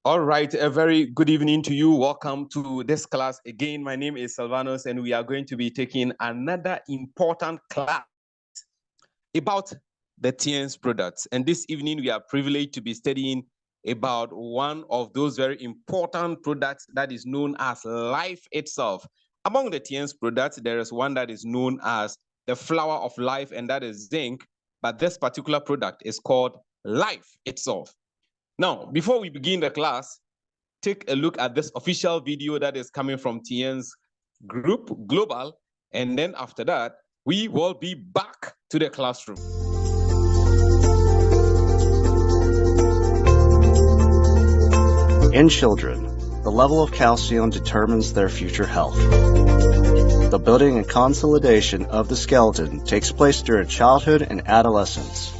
All right, a very good evening to you. Welcome to this class. Again, my name is Sylvanus, and we are going to be taking another important class about the Tiens products. And this evening, we are privileged to be studying about one of those very important products that is known as life itself. Among the Tiens products, there is one that is known as the flower of life, and that is zinc. But this particular product is called life itself. Now, before we begin the class, take a look at this official video that is coming from Tien's group, Global, and then after that, we will be back to the classroom. In children, the level of calcium determines their future health. The building and consolidation of the skeleton takes place during childhood and adolescence.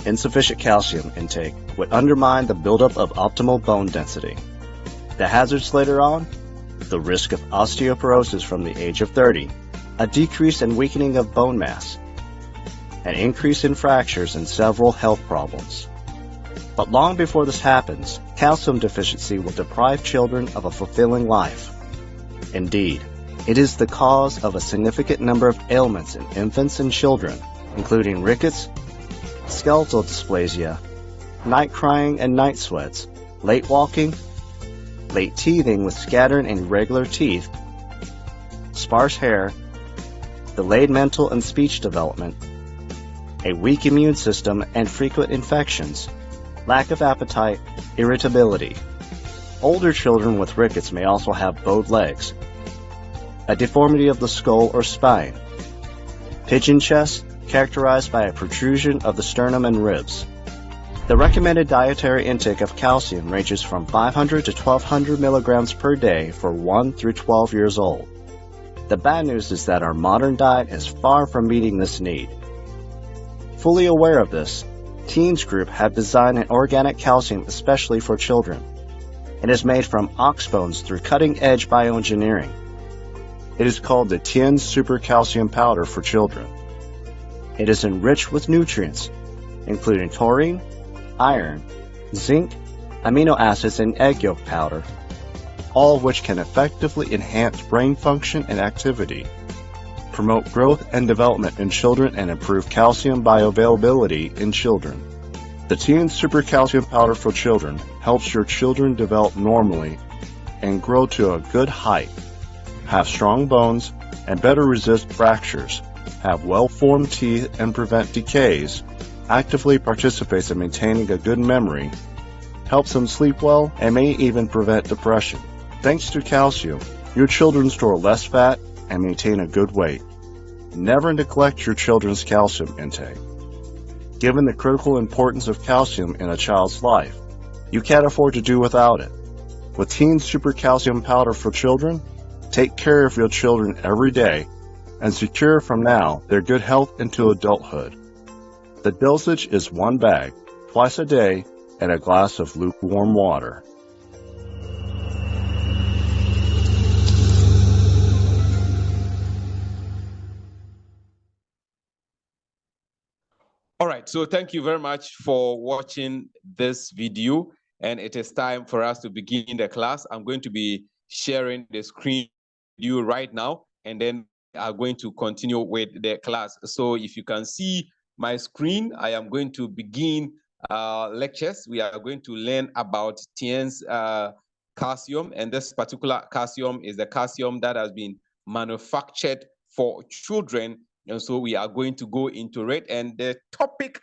Insufficient calcium intake would undermine the buildup of optimal bone density. The hazards later on? The risk of osteoporosis from the age of 30, a decrease and weakening of bone mass, an increase in fractures, and several health problems. But long before this happens, calcium deficiency will deprive children of a fulfilling life. Indeed, it is the cause of a significant number of ailments in infants and children, including rickets, skeletal dysplasia, night crying and night sweats, late walking, late teething with scattered and irregular teeth, sparse hair, delayed mental and speech development, a weak immune system and frequent infections, lack of appetite, irritability. Older children with rickets may also have bowed legs, a deformity of the skull or spine, pigeon chest, characterized by a protrusion of the sternum and ribs. The recommended dietary intake of calcium ranges from 500 to 1200 milligrams per day for 1 through 12 years old. The bad news is that our modern diet is far from meeting this need. Fully aware of this, Tiens Group have designed an organic calcium especially for children. It is made from ox bones through cutting-edge bioengineering. It is called the Tiens Super Calcium Powder for children. It is enriched with nutrients, including taurine, iron, zinc, amino acids, and egg yolk powder, all of which can effectively enhance brain function and activity, promote growth and development in children, and improve calcium bioavailability in children. The Tiens Super Calcium Powder for children helps your children develop normally and grow to a good height, have strong bones, and better resist fractures, have well-formed teeth and prevent decays, actively participates in maintaining a good memory, helps them sleep well, and may even prevent depression. Thanks to calcium, your children store less fat and maintain a good weight. Never neglect your children's calcium intake. Given the critical importance of calcium in a child's life, you can't afford to do without it. With Tiens Super Calcium Powder for children, take care of your children every day and secure from now their good health into adulthood. The dosage is 1 bag, twice a day, and a glass of lukewarm water. All right, so thank you very much for watching this video, and it is time for us to begin the class. I'm going to be sharing the screen with you right now, and then I'm going to continue with the class. So if you can see my screen, I am going to begin lectures. We are going to learn about Tiens calcium, and this particular calcium is the calcium that has been manufactured for children. And so we are going to go into it. And the topic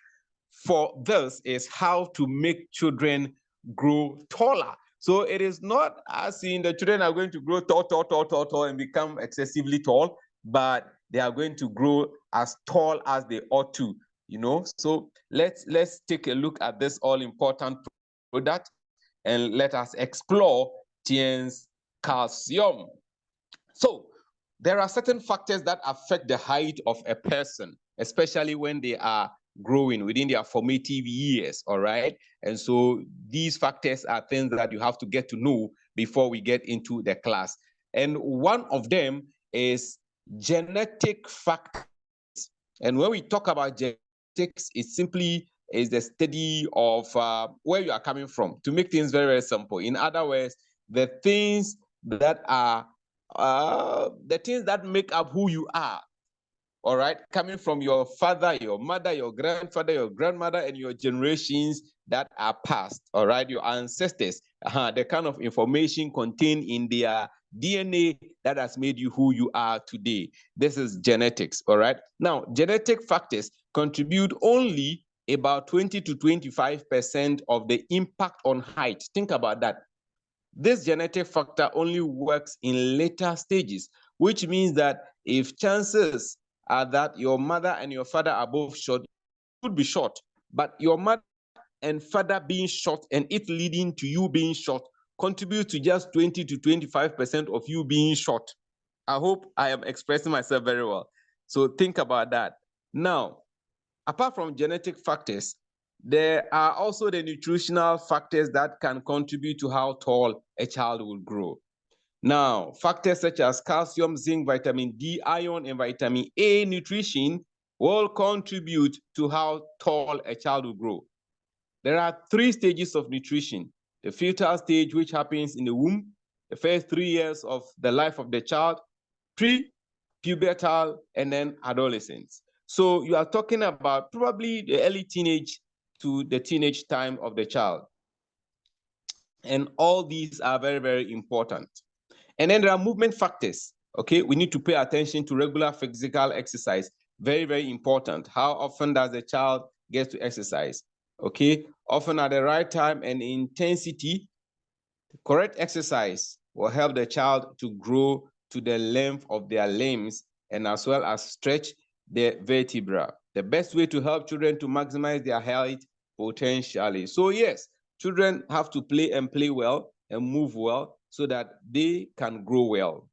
for this is how to make children grow taller. So it is not as in the children are going to grow tall, and become excessively tall, but they are going to grow as tall as they ought to, you know. So let's take a look at this all-important product and let us explore Tiens calcium. So there are certain factors that affect the height of a person, especially when they are growing within their formative years, all right? And so these factors are things that you have to get to know before we get into the class. And one of them is genetic factors. And when we talk about genetics, it's simply is the study of where you are coming from, to make things very, very simple. In other words, the things that are the things that make up who you are. All right, coming from your father, your mother, your grandfather, your grandmother, and your generations that are past. All right, your ancestors, the kind of information contained in their DNA that has made you who you are today. This is genetics. All right, now genetic factors contribute only about 20 to 25% of the impact on height. Think about that. This genetic factor only works in later stages, which means that if chances are that your mother and your father are both short, you would be short. But your mother and father being short and it leading to you being short contributes to just 20 to 25% of you being short. I hope I am expressing myself very well. So think about that. Now, apart from genetic factors, there are also the nutritional factors that can contribute to how tall a child will grow. Now, factors such as calcium, zinc, vitamin D, iron, and vitamin A nutrition will contribute to how tall a child will grow. There are 3 stages of nutrition. The fetal stage, which happens in the womb, the first 3 years of the life of the child, pre-pubertal, and then adolescence. So you are talking about probably the early teenage to the teenage time of the child. And all these are very, very important. And then there are movement factors. Okay, we need to pay attention to regular physical exercise. Very, very important. How often does the child get to exercise? Okay, often at the right time and intensity. Correct exercise will help the child to grow to the length of their limbs and as well as stretch the vertebra. The best way to help children to maximize their health potentially. So yes, children have to play and play well and move well so that they can grow well.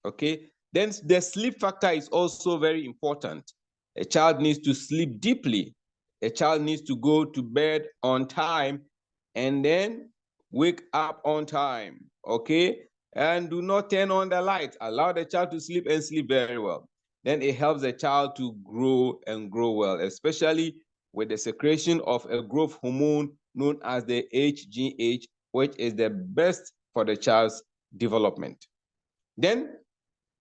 Okay, then the sleep factor is also very important. A child needs to sleep deeply. A child needs to go to bed on time and then wake up on time. Okay, and do not turn on the light. Allow the child to sleep and sleep very well. Then it helps the child to grow and grow well, especially with the secretion of a growth hormone known as the HGH, which is the best for the child's development. Then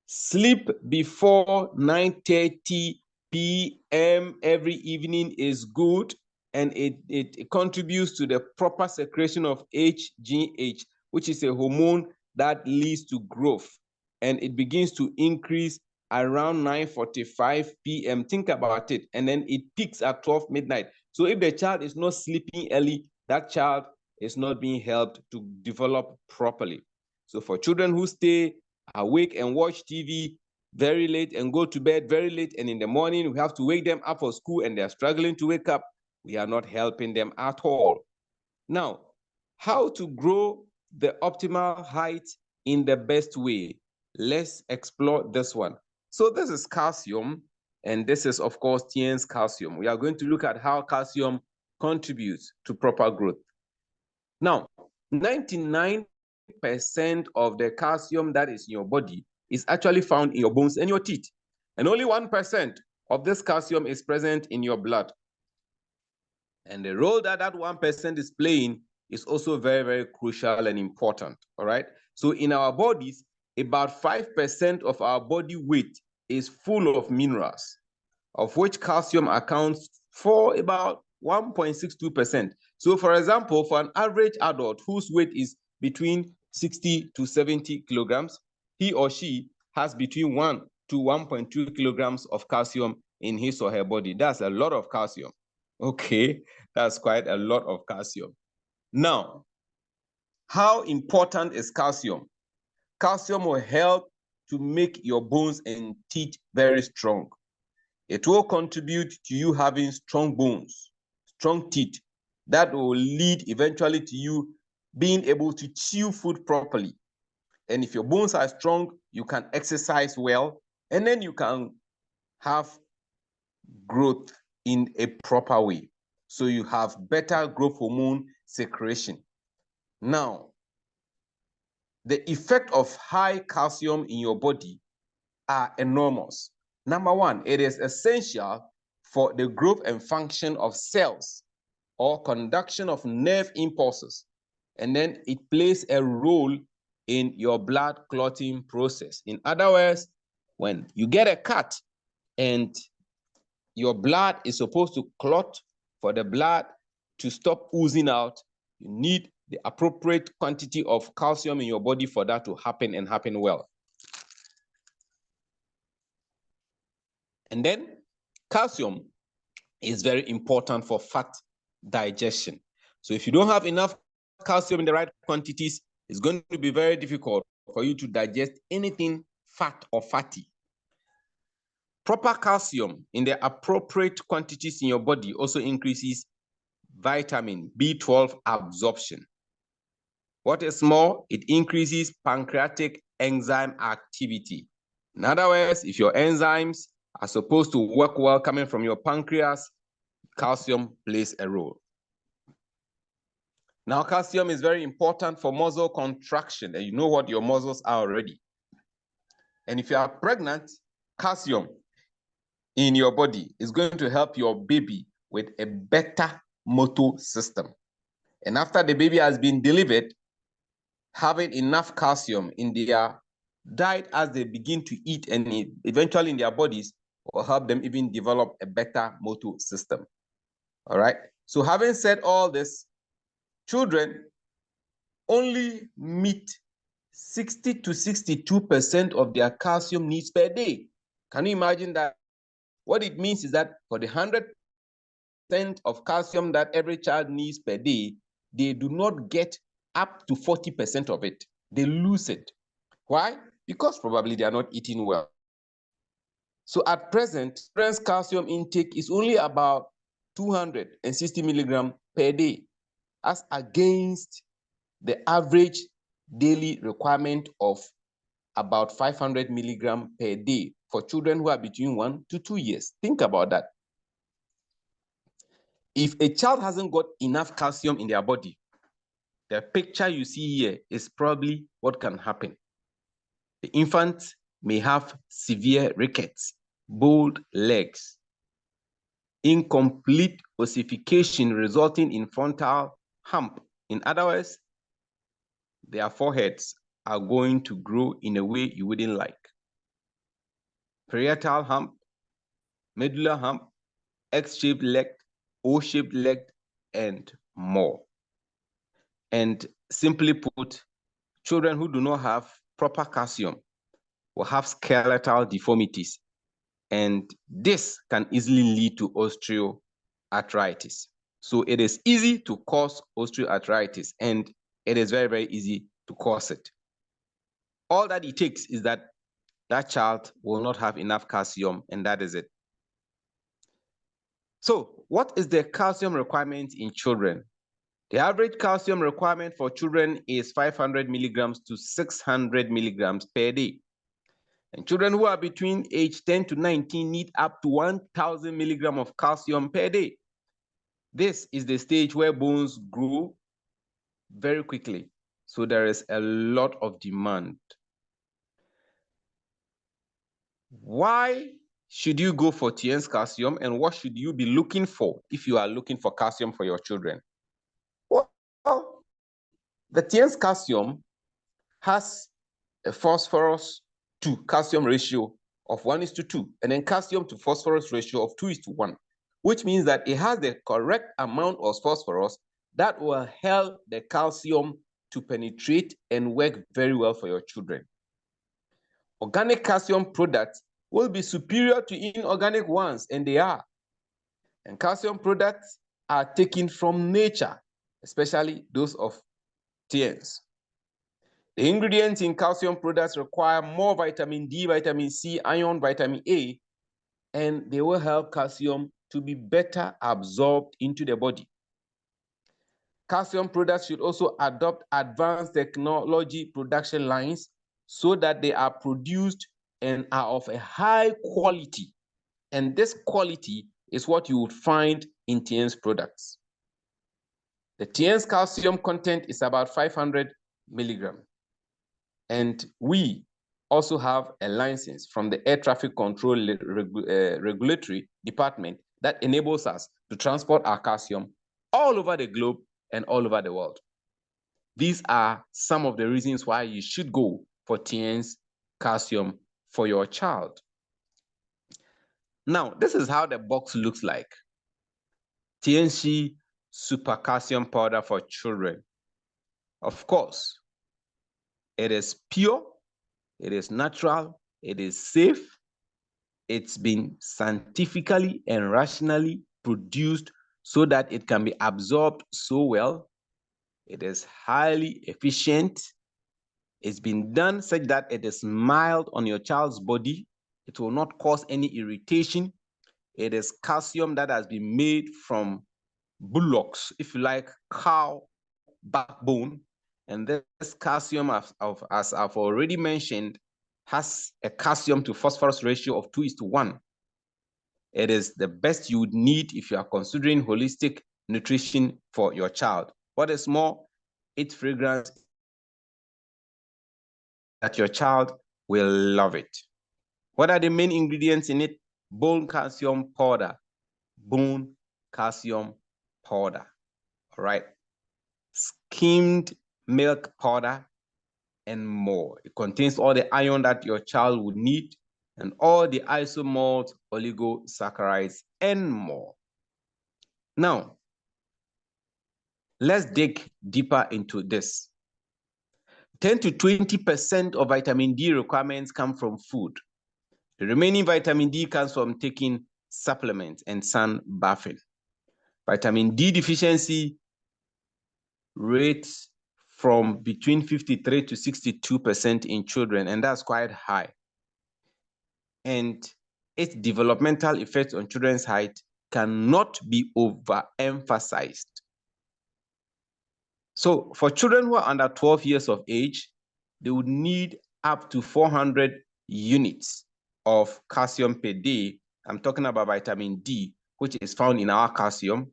sleep before 9:30 p.m. every evening is good, and it contributes to the proper secretion of HGH, which is a hormone that leads to growth, and it begins to increase around 9:45 p.m. Think about it, and then it peaks at 12 midnight. So if the child is not sleeping early, that child is not being helped to develop properly. So for children who stay awake and watch TV very late and go to bed very late, and in the morning we have to wake them up for school and they're struggling to wake up, we are not helping them at all. Now, how to grow the optimal height in the best way? Let's explore this one. So this is calcium, and this is, of course, Tiens calcium. We are going to look at how calcium contributes to proper growth. Now, 99% of the calcium that is in your body is actually found in your bones and your teeth. And only 1% of this calcium is present in your blood. And the role that that 1% is playing is also very, very crucial and important, all right? So in our bodies, about 5% of our body weight is full of minerals, of which calcium accounts for about 1.62%. So for example, for an average adult whose weight is between 60 to 70 kilograms, he or she has between 1 to 1.2 kilograms of calcium in his or her body. That's a lot of calcium. Okay, that's quite a lot of calcium. Now, how important is calcium? Calcium will help to make your bones and teeth very strong. It will contribute to you having strong bones, strong teeth. That will lead eventually to you being able to chew food properly. And if your bones are strong, you can exercise well, and then you can have growth in a proper way. So you have better growth hormone secretion. Now, the effect of high calcium in your body are enormous. Number one, it is essential for the growth and function of cells or conduction of nerve impulses. And then it plays a role in your blood clotting process. In other words, when you get a cut and your blood is supposed to clot, for the blood to stop oozing out, you need the appropriate quantity of calcium in your body for that to happen and happen well. And then calcium is very important for fat digestion. So if you don't have enough calcium in the right quantities, it's going to be very difficult for you to digest anything fat or fatty. Proper calcium in the appropriate quantities in your body also increases vitamin B12 absorption. What is more, it increases pancreatic enzyme activity. In other words, if your enzymes are supposed to work well coming from your pancreas, calcium plays a role. Now, calcium is very important for muscle contraction, and you know what your muscles are already. And if you are pregnant, calcium in your body is going to help your baby with a better motor system. And after the baby has been delivered, having enough calcium in their diet as they begin to eat and eventually in their bodies will help them even develop a better motor system. All right. So having said all this, children only meet 60 to 62% of their calcium needs per day. Can you imagine that? What it means is that for the 100% of calcium that every child needs per day, they do not get up to 40% of it. They lose it. Why? Because probably they are not eating well. So at present, children's calcium intake is only about 260 milligrams per day, as against the average daily requirement of about 500 milligrams per day for children who are between 1 to 2 years. Think about that. If a child hasn't got enough calcium in their body, the picture you see here is probably what can happen. The infant may have severe rickets, bowed legs, incomplete ossification resulting in frontal hump. In other words, their foreheads are going to grow in a way you wouldn't like. Parietal hump, medulla hump, X-shaped leg, O-shaped leg, and more. And simply put, children who do not have proper calcium will have skeletal deformities, and this can easily lead to osteoarthritis. So it is easy to cause osteoarthritis, and it is very, very easy to cause it. All that it takes is that that child will not have enough calcium, and that is it. So what is the calcium requirement in children? The average calcium requirement for children is 500 milligrams to 600 milligrams per day. And children who are between age 10 to 19 need up to 1,000 milligrams of calcium per day. This is the stage where bones grow very quickly. So there is a lot of demand. Why should you go for Tiens calcium, and what should you be looking for if you are looking for calcium for your children? Well, the Tiens calcium has a phosphorus to calcium ratio of 1:2, and then calcium to phosphorus ratio of 2:1, which means that it has the correct amount of phosphorus that will help the calcium to penetrate and work very well for your children. Organic calcium products will be superior to inorganic ones, and they are. And calcium products are taken from nature, especially those of Tiens. The ingredients in calcium products require more vitamin D, vitamin C, iron, vitamin A, and they will help calcium to be better absorbed into the body. Calcium products should also adopt advanced technology production lines so that they are produced and are of a high quality. And this quality is what you would find in Tiens products. The Tiens calcium content is about 500 milligrams. And we also have a license from the Air Traffic Control Regulatory Department that enables us to transport our calcium all over the globe and all over the world. These are some of the reasons why you should go for Tiens calcium for your child. Now, this is how the box looks like. Tiens super calcium powder for children. Of course, it is pure, it is natural, it is safe, it's been scientifically and rationally produced so that it can be absorbed so well. It is highly efficient. It's been done such that it is mild on your child's body. It will not cause any irritation. It is calcium that has been made from bullocks, if you like, cow backbone. And this calcium, as I've already mentioned, has a calcium to phosphorus ratio of 2:1. It is the best you would need if you are considering holistic nutrition for your child. What is more, its fragrance that your child will love it. What are the main ingredients in it? Bone calcium powder. Bone calcium powder. All right. Skimmed milk powder and more. It contains all the iron that your child would need and all the isomalt, oligosaccharides, and more. Now, let's dig deeper into this. 10 to 20% of vitamin D requirements come from food. The remaining vitamin D comes from taking supplements and sun bathing. Vitamin D deficiency rates from between 53 to 62% in children, and that's quite high. And its developmental effects on children's height cannot be overemphasized. So for children who are under 12 years of age, they would need up to 400 units of calcium per day. I'm talking about vitamin D, which is found in our calcium.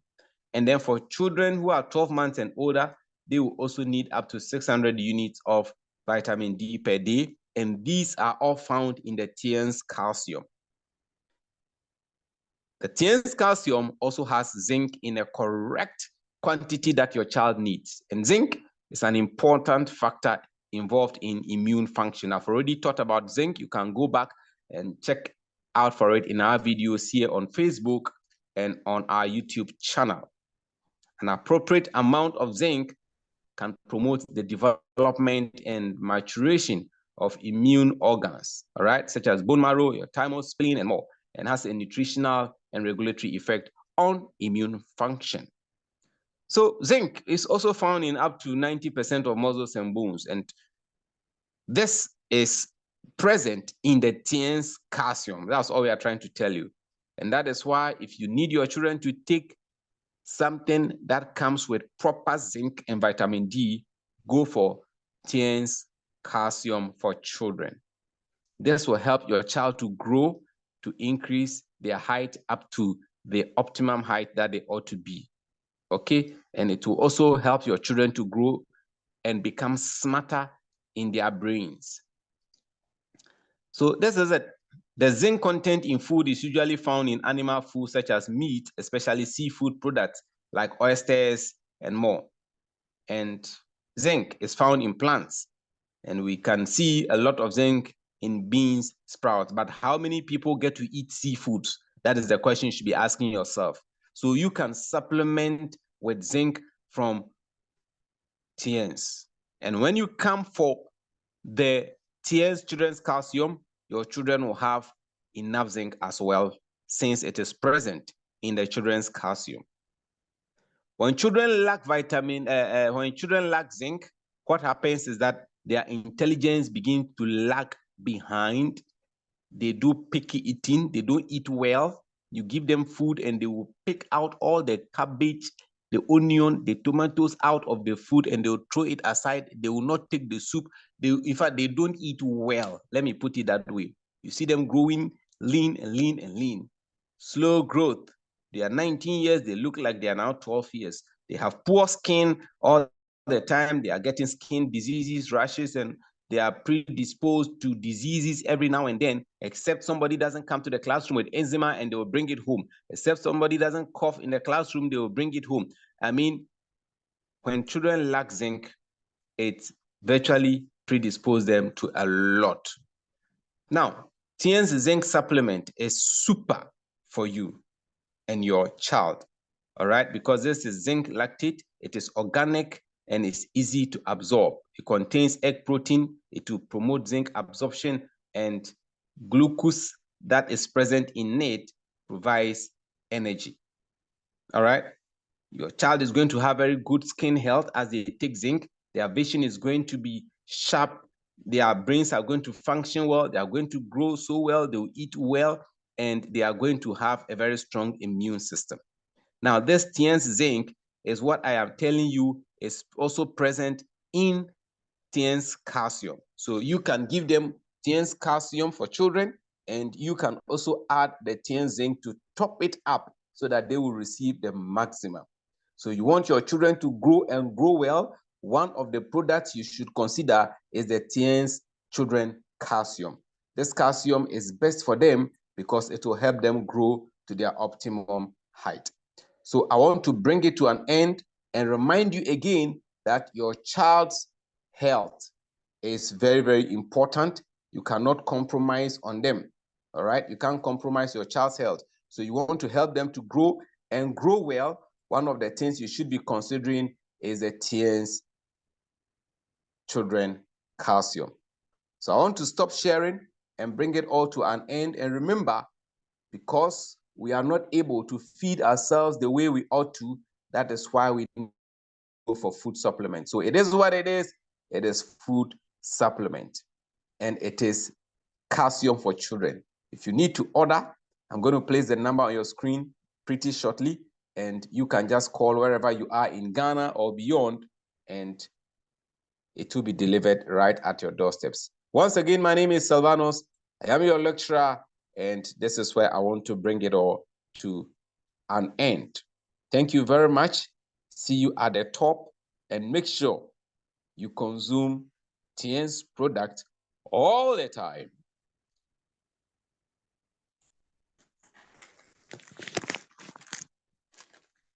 And then for children who are 12 months and older, they will also need up to 600 units of vitamin D per day. And these are all found in the Tiens calcium. The Tiens calcium also has zinc in a correct quantity that your child needs. And zinc is an important factor involved in immune function. I've already talked about zinc. You can go back and check out for it in our videos here on Facebook and on our YouTube channel. An appropriate amount of zinc can promote the development and maturation of immune organs, all right, such as bone marrow, your thymus, spleen, and more, and has a nutritional and regulatory effect on immune function. So zinc is also found in up to 90% of muscles and bones, and this is present in the Tiens calcium. That's all we are trying to tell you. And that is why if you need your children to take something that comes with proper zinc and vitamin D, go for Tiens calcium for children. This will help your child to grow, to increase their height up to the optimum height that they ought to be. Okay, and it will also help your children to grow and become smarter in their brains. So this is it. The zinc content in food is usually found in animal food such as meat, especially seafood products like oysters and more. And zinc is found in plants. And we can see a lot of zinc in beans, sprouts. But how many people get to eat seafoods? That is the question you should be asking yourself. So you can supplement with zinc from Tiens. And when you come for the Tiens children's calcium, your children will have enough zinc as well, since it is present in the children's calcium. When children lack when children lack zinc, what happens is that their intelligence begins to lag behind. They do picky eating. They don't eat well. You give them food and they will pick out all the cabbage, the onion, the tomatoes out of the food, and they'll throw it aside. They will not take the soup. In fact, they don't eat well. Let me put it that way. You see them growing lean and lean and lean. Slow growth. They are 19 years. They look like they are now 12 years. They have poor skin all the time. They are getting skin diseases, rashes, and they are predisposed to diseases every now and then, except somebody doesn't come to the classroom with eczema and they will bring it home. Except somebody doesn't cough in the classroom, they will bring it home. I mean, when children lack zinc, it virtually predisposes them to a lot. Now, Tiens zinc supplement is super for you and your child, all right? Because this is zinc lactate, it is organic, and it's easy to absorb. It contains egg protein, it will promote zinc absorption, and glucose that is present in it provides energy, all right? Your child is going to have very good skin health as they take zinc. Their vision is going to be sharp. Their brains are going to function well. They are going to grow so well. They will eat well, and they are going to have a very strong immune system. Now, this Tiens zinc is what I am telling you is also present in Tiens calcium. So you can give them Tiens calcium for children, and you can also add the Tiens zinc to top it up so that they will receive the maximum. So you want your children to grow and grow well, one of the products you should consider is the Tiens Children Calcium. This calcium is best for them because it will help them grow to their optimum height. So I want to bring it to an end and remind you again that your child's health is very, very important. You cannot compromise on them, all right? You can't compromise your child's health. So you want to help them to grow and grow well. One of the things you should be considering is the Tiens Children Calcium. So I want to stop sharing and bring it all to an end. And remember, because we are not able to feed ourselves the way we ought to, that is why we go for food supplement. So it is what it is. It is food supplement, and it is calcium for children. If you need to order, I'm going to place the number on your screen pretty shortly, and you can just call wherever you are in Ghana or beyond, and it will be delivered right at your doorsteps. Once again, my name is Sylvanus. I am your lecturer, and this is where I want to bring it all to an end. Thank you very much. See you at the top, and make sure you consume Tiens product all the time.